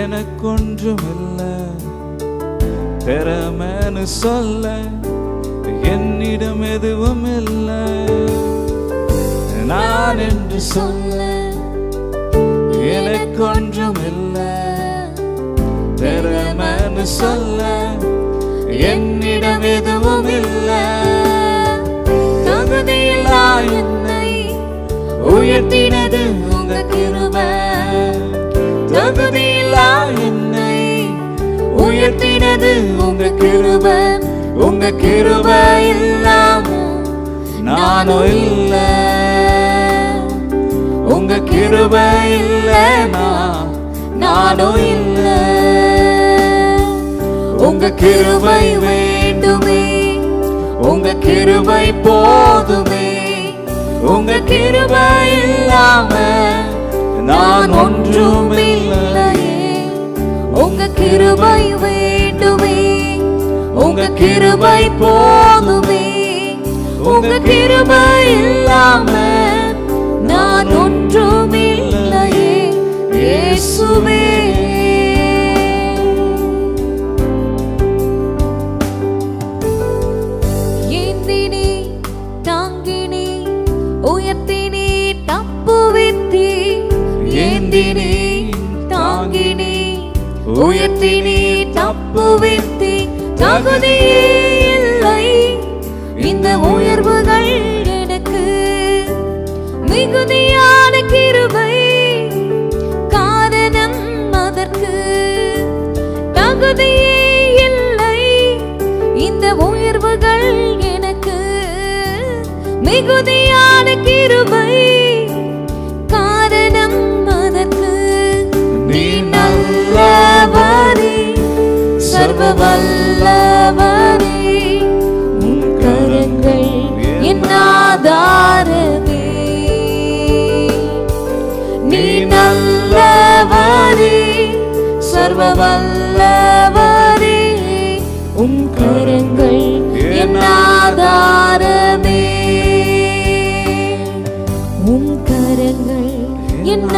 எனக்கொன்றுமில்லை, திறமைன்னு சொல்ல என்னிடம் எதுவும் இல்லை. நான் என்று சொல்ல எனக்கொன்றுமில்லை, திறமைன்னு சொல்ல என்னிடம் எதுவும் இல்லை. தகுதியில்லா என்னை உயர்த்தினது உங்க கிருபை, தகுதியில்லா என்னை உயர்த்தினது உங்க கிருபை. உங்க கிருபை இல்லாம நானும் இல்லை, உங்க கிருபை இல்லைனா நானும் இல்லை. உங்க கிருபை வேண்டுமே, உங்க கிருபை போதுமே, உங்க கிருபை இல்லாம நான் ஒன்றும் இல்லையே. உங்க கிருபை வேண்டுமே, உங்க கிருபை போதுமே, உங்க கிருபை இல்லாம நான் ஒன்றும் இல்லையே. இயேசுவே ஏந்தினி தாங்கினி உயர்த்தினி தப்புவித்தி, ஏந்தினி தாங்கினி உயர்த்தினி தப்புவித்தி. தகுதியே இல்லை இந்த உயர்வுகள் எனக்கு, மிகுதியான கிருபை காரணம் அதற்கு. தகுதியே இல்லை இந்த உயர்வுகள் எனக்கு, மிகுதியான கிருபை காரணம் அதற்கு. நீ நல்லவரே, சர்வ வல்லவரே, உன் கரங்கள் என் ஆதாரமே. நீ நல்லவரே, சர்வ வல்லவரே, உன் கரங்கள் என் ஆதாரமே. உன் கரங்கள் என்